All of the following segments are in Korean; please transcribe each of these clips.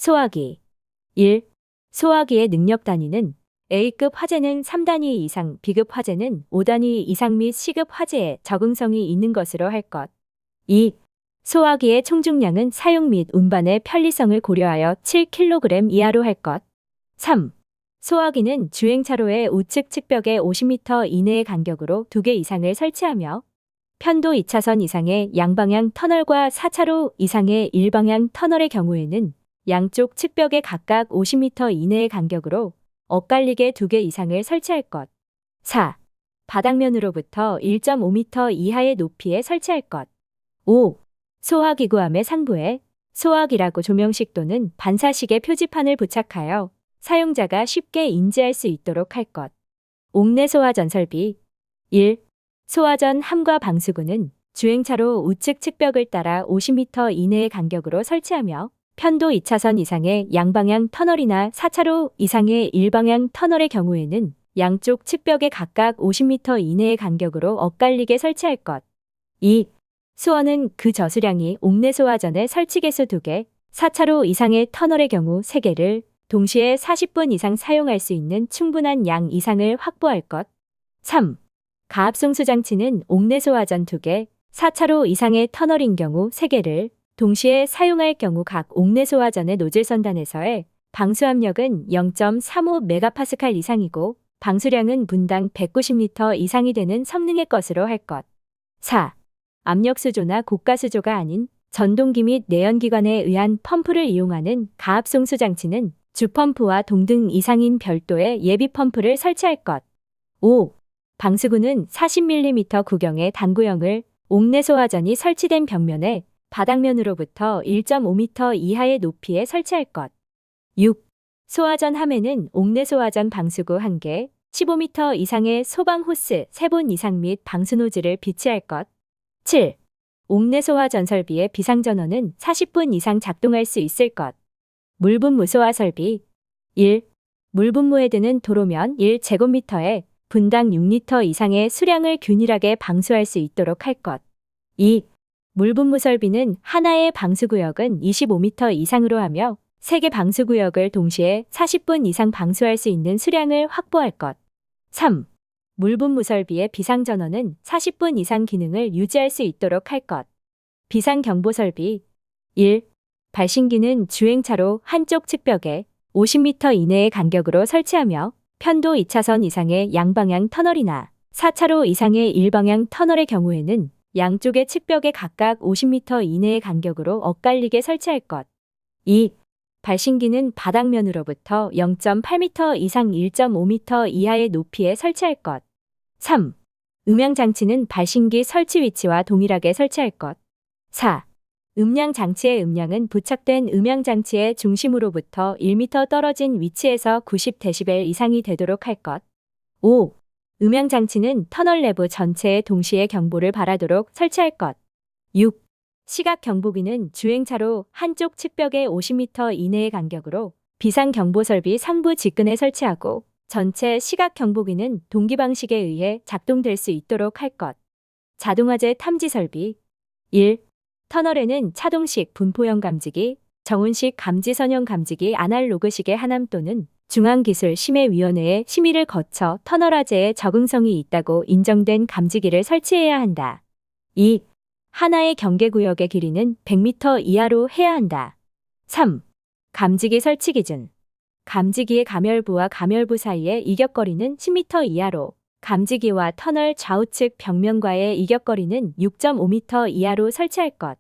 소화기. 1. 소화기의 능력 단위는 A급 화재는 3단위 이상, B급 화재는 5단위 이상 및 C급 화재에 적응성이 있는 것으로 할 것. 2. 소화기의 총중량은 사용 및 운반의 편리성을 고려하여 7kg 이하로 할 것. 3. 소화기는 주행차로의 우측 측벽에 50m 이내의 간격으로 2개 이상을 설치하며 편도 2차선 이상의 양방향 터널과 4차로 이상의 일방향 터널의 경우에는 양쪽 측벽에 각각 50m 이내의 간격으로 엇갈리게 2개 이상을 설치할 것. 4. 바닥면으로부터 1.5m 이하의 높이에 설치할 것. 5. 소화기구함의 상부에 소화기라고 조명식 또는 반사식의 표지판을 부착하여 사용자가 쉽게 인지할 수 있도록 할 것. 옥내 소화전 설비. 1. 소화전 함과 방수구는 주행차로 우측 측벽을 따라 50m 이내의 간격으로 설치하며 편도 2차선 이상의 양방향 터널이나 4차로 이상의 일방향 터널의 경우에는 양쪽 측벽에 각각 50m 이내의 간격으로 엇갈리게 설치할 것. 2. 수원은 그 저수량이 옥내 소화전의 설치 개수 2개, 4차로 이상의 터널의 경우 3개를 동시에 40분 이상 사용할 수 있는 충분한 양 이상을 확보할 것. 3. 가압송수 장치는 옥내 소화전 2개, 4차로 이상의 터널인 경우 3개를 동시에 사용할 경우 각 옥내 소화전의 노즐 선단에서의 방수압력은 0.35메가파스칼 이상이고 방수량은 분당 190리터 이상이 되는 성능의 것으로 할 것. 4. 압력수조나 고가수조가 아닌 전동기 및 내연기관에 의한 펌프를 이용하는 가압송수 장치는 주펌프와 동등 이상인 별도의 예비 펌프를 설치할 것. 5. 방수구는 40mm 구경의 단구형을 옥내 소화전이 설치된 벽면에 바닥면으로부터 1.5m 이하의 높이에 설치할 것. 6. 소화전 함에는 옥내 소화전 방수구 1개, 15m 이상의 소방 호스 3본 이상 및 방수 노즐을 비치할 것. 7. 옥내 소화전 설비의 비상전원은 40분 이상 작동할 수 있을 것. 물분무 소화 설비. 1. 물분무에 드는 도로면 1제곱미터에 분당 6리터 이상의 수량을 균일하게 방수할 수 있도록 할 것. 2. 물분무 설비는 하나의 방수구역은 25m 이상으로 하며 3개 방수구역을 동시에 40분 이상 방수할 수 있는 수량을 확보할 것. 3. 물분무 설비의 비상전원은 40분 이상 기능을 유지할 수 있도록 할 것. 비상경보 설비. 1. 발신기는 주행차로 한쪽 측벽에 50m 이내의 간격으로 설치하며 편도 2차선 이상의 양방향 터널이나 4차로 이상의 일방향 터널의 경우에는 양쪽의 측벽에 각각 50m 이내의 간격으로 엇갈리게 설치할 것. 2. 발신기는 바닥면으로부터 0.8m 이상 1.5m 이하의 높이에 설치할 것. 3. 음향장치는 발신기 설치 위치와 동일하게 설치할 것. 4. 음량장치의 음량은 부착된 음향장치의 중심으로부터 1m 떨어진 위치에서 90dB 이상이 되도록 할 것. 5. 음향장치는 터널 내부 전체에 동시에 경보를 발하도록 설치할 것. 6. 시각경보기는 주행차로 한쪽 측벽에 50m 이내의 간격으로 비상경보 설비 상부 직근에 설치하고 전체 시각경보기는 동기방식에 의해 작동될 수 있도록 할 것. 자동화재 탐지 설비. 1. 터널에는 차동식 분포형 감지기, 정운식 감지선형 감지기 아날로그식의 하남 또는 중앙기술심의위원회의 심의를 거쳐 터널 화재에 적응성이 있다고 인정된 감지기를 설치해야 한다. 2. 하나의 경계구역의 길이는 100m 이하로 해야 한다. 3. 감지기 설치 기준. 감지기의 가멸부와 가멸부 사이의 이격거리는 10m 이하로, 감지기와 터널 좌우측 벽면과의 이격거리는 6.5m 이하로 설치할 것.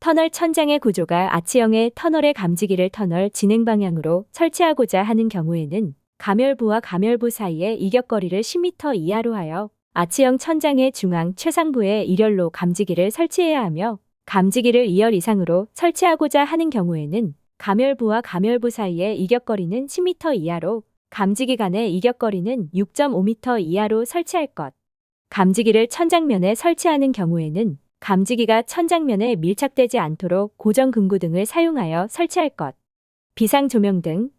터널 천장의 구조가 아치형의 터널의 감지기를 터널 진행 방향으로 설치하고자 하는 경우에는 가멸부와 가멸부 사이의 이격거리를 10m 이하로 하여 아치형 천장의 중앙 최상부에 일렬로 감지기를 설치해야 하며 감지기를 2열 이상으로 설치하고자 하는 경우에는 가멸부와 가멸부 사이의 이격거리는 10m 이하로 감지기 간의 이격거리는 6.5m 이하로 설치할 것. 감지기를 천장면에 설치하는 경우에는 감지기가 천장면에 밀착되지 않도록 고정금고 등을 사용하여 설치할 것. 비상조명등.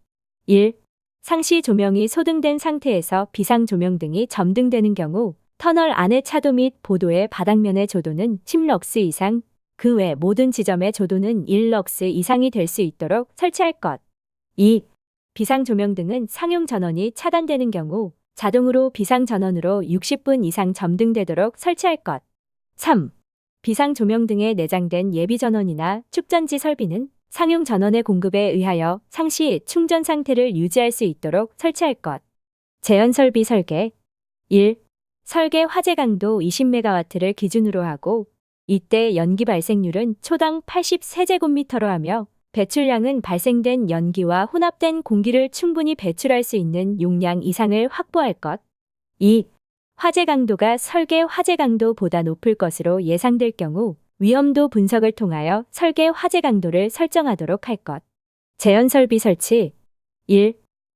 1. 상시 조명이 소등된 상태에서 비상조명등이 점등되는 경우 터널 안의 차도 및 보도의 바닥면의 조도는 10럭스 이상, 그 외 모든 지점의 조도는 1럭스 이상이 될 수 있도록 설치할 것. 2. 비상조명 등은 상용 전원이 차단되는 경우 자동으로 비상전원으로 60분 이상 점등되도록 설치할 것. 3. 비상조명 등에 내장된 예비전원이나 축전지 설비는 상용 전원의 공급에 의하여 상시 충전 상태를 유지할 수 있도록 설치할 것. 제연설비 설계. 1. 설계 화재 강도 20메가와트를 기준으로 하고 이때 연기 발생률은 초당 80세제곱미터로 하며 배출량은 발생된 연기와 혼합된 공기를 충분히 배출할 수 있는 용량 이상을 확보할 것. 2. 화재 강도가 설계 화재 강도보다 높을 것으로 예상될 경우 위험도 분석을 통하여 설계 화재 강도를 설정하도록 할 것. 제연설비 설치. 1.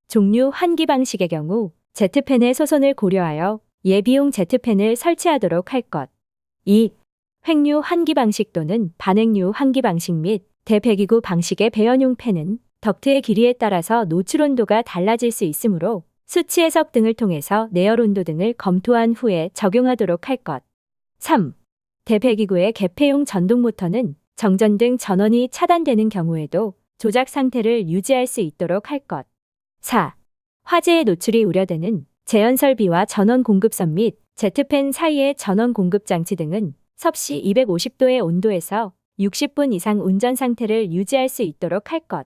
종류 환기 방식의 경우 제트팬의 소선을 고려하여 예비용 제트팬을 설치하도록 할 것. 2. 횡류 환기 방식 또는 반횡류 환기 방식 및 대배기구 방식의 배연용 팬은 덕트의 길이에 따라서 노출 온도가 달라질 수 있으므로 수치 해석 등을 통해서 내열 온도 등을 검토한 후에 적용하도록 할 것. 3. 대배기구의 개폐용 전동 모터는 정전 등 전원이 차단되는 경우에도 조작 상태를 유지할 수 있도록 할 것. 4. 화재에 노출이 우려되는 제연 설비와 전원 공급선 및 제트팬 사이의 전원 공급 장치 등은 섭씨 250도의 온도에서 60분 이상 운전 상태를 유지할 수 있도록 할 것.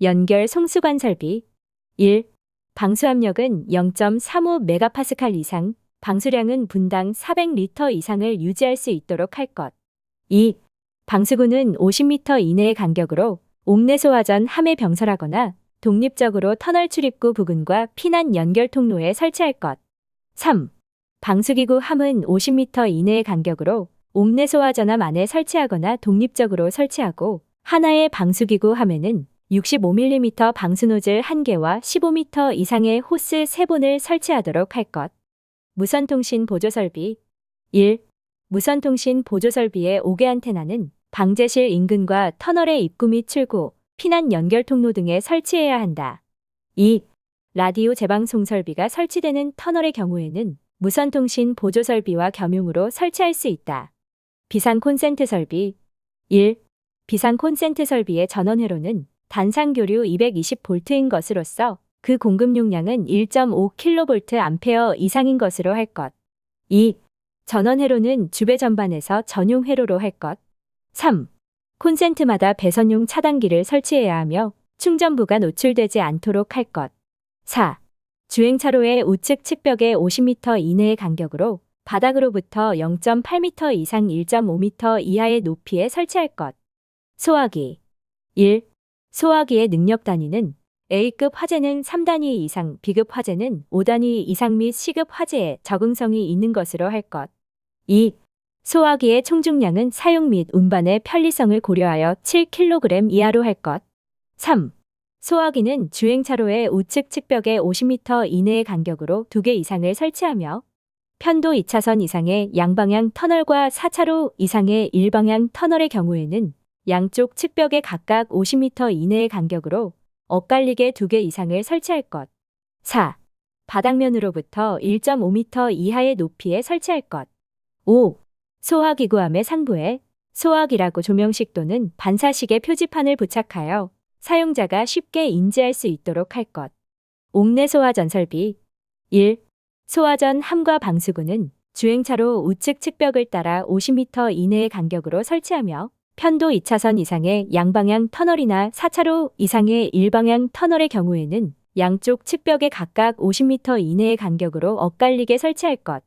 연결 송수관 설비. 1. 방수압력은 0.35메가파스칼 이상, 방수량은 분당 400리터 이상을 유지할 수 있도록 할 것. 2. 방수구는 50m 이내의 간격으로 옥내 소화전 함에 병설하거나 독립적으로 터널 출입구 부근과 피난 연결 통로에 설치할 것. 3. 방수기구 함은 50m 이내의 간격으로 옥내 소화전함 안에 설치하거나 독립적으로 설치하고 하나의 방수기구 함에는 65mm 방수노즐 1개와 15m 이상의 호스 3본을 설치하도록 할 것. 무선통신 보조설비. 1. 무선통신 보조설비의 5개 안테나는 방제실 인근과 터널의 입구 및 출구, 피난 연결 통로 등에 설치해야 한다. 2. 라디오 재방송 설비가 설치되는 터널의 경우에는 무선통신 보조설비와 겸용으로 설치할 수 있다. 비상 콘센트 설비. 1. 비상 콘센트 설비의 전원 회로는 단상교류 220V인 것으로서 그 공급 용량은 1.5kVA 이상인 것으로 할 것. 2. 전원 회로는 주배 전반에서 전용 회로로 할 것. 3. 콘센트마다 배선용 차단기를 설치해야 하며 충전부가 노출되지 않도록 할 것. 4. 주행차로의 우측 측벽의 50m 이내의 간격으로 바닥으로부터 0.8m 이상 1.5m 이하의 높이에 설치할 것. 소화기. 1. 소화기의 능력 단위는 A급 화재는 3단위 이상, B급 화재는 5단위 이상 및 C급 화재에 적응성이 있는 것으로 할 것. 2. 소화기의 총중량은 사용 및 운반의 편리성을 고려하여 7kg 이하로 할 것. 3. 소화기는 주행차로의 우측 측벽의 50m 이내의 간격으로 2개 이상을 설치하며 편도 2차선 이상의 양방향 터널과 4차로 이상의 일방향 터널의 경우에는 양쪽 측벽에 각각 50m 이내의 간격으로 엇갈리게 2개 이상을 설치할 것. 4. 바닥면으로부터 1.5m 이하의 높이에 설치할 것. 5. 소화기구함의 상부에 소화기라고 조명식 또는 반사식의 표지판을 부착하여 사용자가 쉽게 인지할 수 있도록 할 것. 옥내 소화전 설비. 1. 소화전 함과 방수구는 주행차로 우측 측벽을 따라 50m 이내의 간격으로 설치하며 편도 2차선 이상의 양방향 터널이나 4차로 이상의 일방향 터널의 경우에는 양쪽 측벽에 각각 50m 이내의 간격으로 엇갈리게 설치할 것.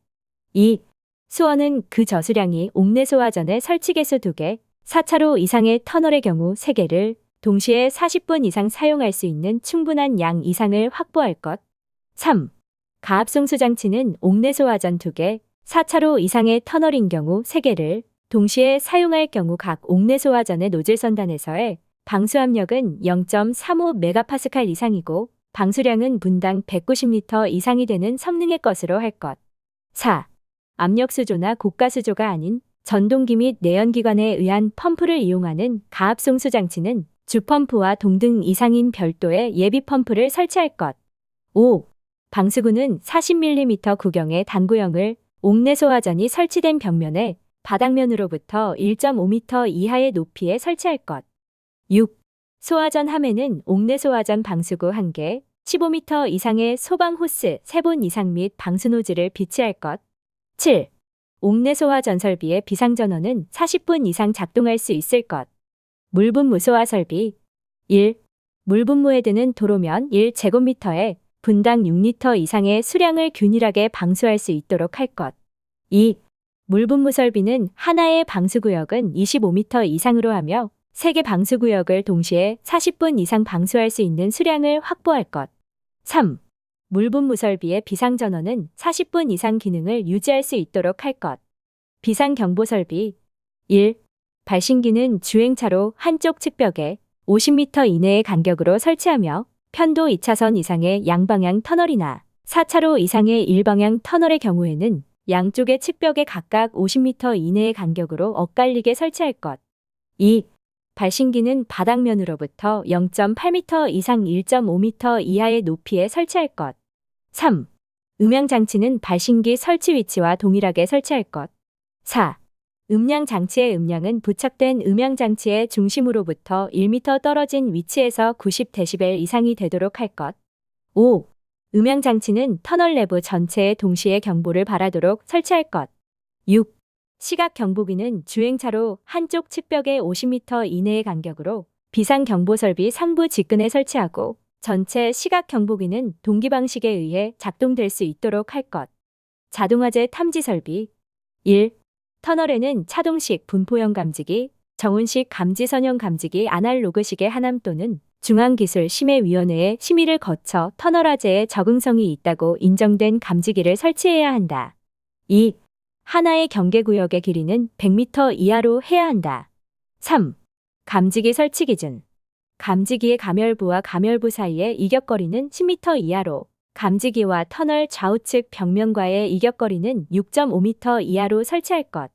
2. 수원은 그 저수량이 옥내 소화전의 설치 개수 2개, 4차로 이상의 터널의 경우 3개를 동시에 40분 이상 사용할 수 있는 충분한 양 이상을 확보할 것. 3. 가압송수 장치는 옥내 소화전 2개, 4차로 이상의 터널인 경우 3개를 동시에 사용할 경우 각 옥내 소화전의 노즐 선단에서의 방수압력은 0.35메가파스칼 이상이고 방수량은 분당 190리터 이상이 되는 성능의 것으로 할 것. 4. 압력수조나 고가수조가 아닌 전동기 및 내연기관에 의한 펌프를 이용하는 가압송수 장치는 주펌프와 동등 이상인 별도의 예비 펌프를 설치할 것. 5. 방수구는 40mm 구경의 단구형을 옥내 소화전이 설치된 벽면에 바닥면으로부터 1.5m 이하의 높이에 설치할 것. 6. 소화전 함에는 옥내 소화전 방수구 1개, 15m 이상의 소방 호스 3본 이상 및 방수 노즐을 비치할 것. 7. 옥내 소화전 설비의 비상전원은 40분 이상 작동할 수 있을 것. 물분무 소화 설비. 1. 물분무에 드는 도로면 1제곱미터에 분당 6리터 이상의 수량을 균일하게 방수할 수 있도록 할 것. 2. 물분무 설비는 하나의 방수구역은 25m 이상으로 하며 3개 방수구역을 동시에 40분 이상 방수할 수 있는 수량을 확보할 것. 3. 물분무 설비의 비상전원은 40분 이상 기능을 유지할 수 있도록 할 것. 비상경보 설비. 1. 발신기는 주행차로 한쪽 측벽에 50m 이내의 간격으로 설치하며 편도 2차선 이상의 양방향 터널이나 4차로 이상의 일방향 터널의 경우에는 양쪽의 측벽에 각각 50m 이내의 간격으로 엇갈리게 설치할 것. 2. 발신기는 바닥면으로부터 0.8m 이상 1.5m 이하의 높이에 설치할 것. 3. 음향장치는 발신기 설치 위치와 동일하게 설치할 것. 4. 음량장치의 음량은 부착된 음향장치의 중심으로부터 1m 떨어진 위치에서 90dB 이상이 되도록 할 것. 5. 음향장치는 터널 내부 전체에 동시에 경보를 발하도록 설치할 것. 6. 시각경보기는 주행차로 한쪽 측벽에 50m 이내의 간격으로 비상경보 설비 상부 직근에 설치하고 전체 시각경보기는 동기방식에 의해 작동될 수 있도록 할 것. 자동화재 탐지 설비. 1. 터널에는 차동식 분포형 감지기, 정운식 감지선형 감지기 아날로그식의 하남 또는 중앙기술심의위원회의 심의를 거쳐 터널 화재에 적응성이 있다고 인정된 감지기를 설치해야 한다. 2. 하나의 경계구역의 길이는 100m 이하로 해야 한다. 3. 감지기 설치 기준. 감지기의 가멸부와 가멸부 사이의 이격거리는 10m 이하로, 감지기와 터널 좌우측 벽면과의 이격거리는 6.5m 이하로 설치할 것.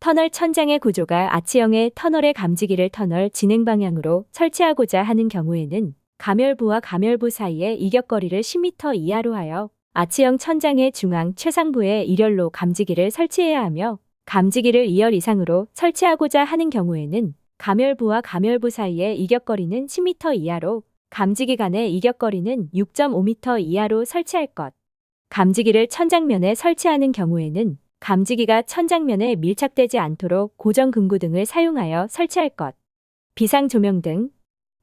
터널 천장의 구조가 아치형의 터널의 감지기를 터널 진행 방향으로 설치하고자 하는 경우에는 가멸부와 가멸부 사이의 이격거리를 10m 이하로 하여 아치형 천장의 중앙 최상부에 일렬로 감지기를 설치해야 하며, 감지기를 2열 이상으로 설치하고자 하는 경우에는 가멸부와 가멸부 사이의 이격거리는 10m 이하로, 감지기 간의 이격거리는 6.5m 이하로 설치할 것. 감지기를 천장면에 설치하는 경우에는 감지기가 천장면에 밀착되지 않도록 고정금고 등을 사용하여 설치할 것. 비상조명등.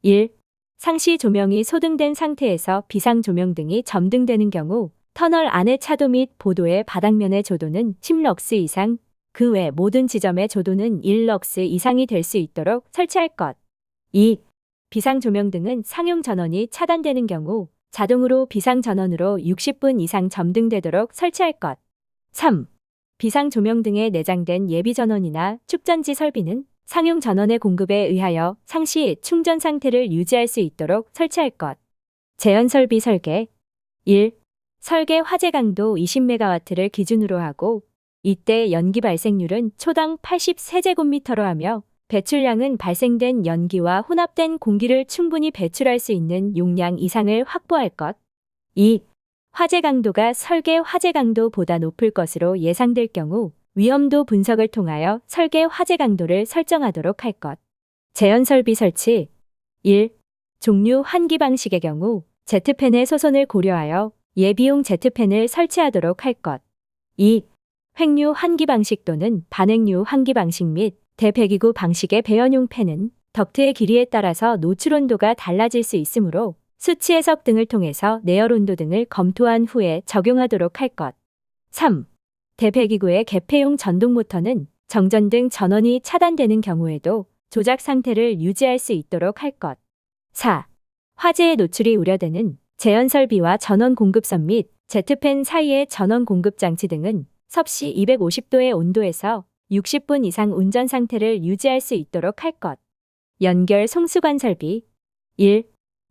1. 상시 조명이 소등된 상태에서 비상조명등이 점등되는 경우 터널 안의 차도 및 보도의 바닥면의 조도는 10럭스 이상, 그 외 모든 지점의 조도는 1럭스 이상이 될 수 있도록 설치할 것. 2. 비상조명등은 상용 전원이 차단되는 경우 자동으로 비상전원으로 60분 이상 점등되도록 설치할 것. 3. 비상조명등에 내장된 예비전원이나 축전지 설비는 상용 전원의 공급에 의하여 상시 충전 상태를 유지할 수 있도록 설치할 것. 제연설비 설계. 1. 설계 화재 강도 20MW를 기준으로 하고, 이때 연기 발생률은 초당 80세제곱미터로 하며 배출량은 발생된 연기와 혼합된 공기를 충분히 배출할 수 있는 용량 이상을 확보할 것. 2. 화재 강도가 설계 화재 강도보다 높을 것으로 예상될 경우 위험도 분석을 통하여 설계 화재 강도를 설정하도록 할 것. 제연설비 설치. 1. 종류 환기 방식의 경우 제트팬의 소손을 고려하여 예비용 제트팬을 설치하도록 할 것. 2. 횡류 환기 방식 또는 반횡류 환기 방식 및 대배기구 방식의 배연용 팬은 덕트의 길이에 따라서 노출 온도가 달라질 수 있으므로 수치 해석 등을 통해서 내열 온도 등을 검토한 후에 적용하도록 할 것. 3. 대배기구의 개폐용 전동 모터는 정전 등 전원이 차단되는 경우에도 조작 상태를 유지할 수 있도록 할 것. 4. 화재에 노출이 우려되는 제연 설비와 전원 공급선 및 제트팬 사이의 전원 공급 장치 등은 섭씨 250도의 온도에서 60분 이상 운전 상태를 유지할 수 있도록 할 것. 연결 송수관 설비. 1.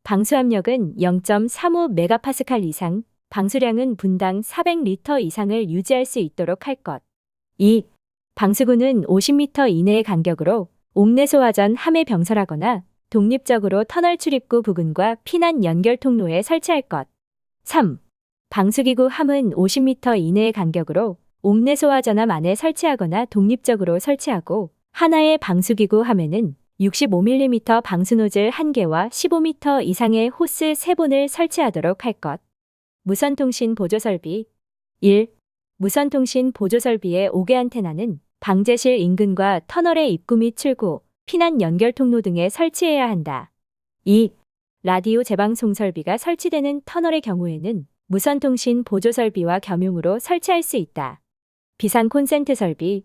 방수압력은 0.35메가파스칼 이상, 방수량은 분당 400리터 이상을 유지할 수 있도록 할 것. 2. 방수구는 50m 이내의 간격으로 옥내 소화전 함에 병설하거나 독립적으로 터널 출입구 부근과 피난 연결 통로에 설치할 것. 3. 방수기구 함은 50m 이내의 간격으로 옥내 소화전압 안에 설치하거나 독립적으로 설치하고 하나의 방수기구 하면은 65mm 방수노즐 1개와 15m 이상의 호스 3본을 설치하도록 할 것. 무선통신 보조설비 1. 무선통신 보조설비의 5개 안테나는 방제실 인근과 터널의 입구 및 출구, 피난 연결 통로 등에 설치해야 한다. 2. 라디오 재방송 설비가 설치되는 터널의 경우에는 무선통신 보조설비와 겸용으로 설치할 수 있다. 비상 콘센트 설비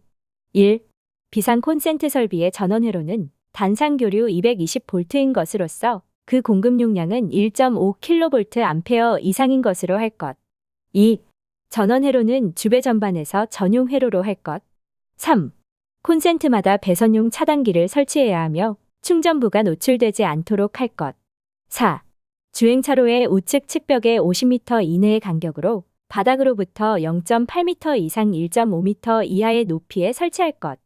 1. 비상 콘센트 설비의 전원 회로는 단상교류 220V인 것으로서 그 공급 용량은 1.5kVA 이상인 것으로 할 것. 2. 전원 회로는 주배 전반에서 전용 회로로 할 것. 3. 콘센트마다 배선용 차단기를 설치해야 하며 충전부가 노출되지 않도록 할 것. 4. 주행차로의 우측 측벽에 50m 이내의 간격으로 바닥으로부터 0.8m 이상 1.5m 이하의 높이에 설치할 것.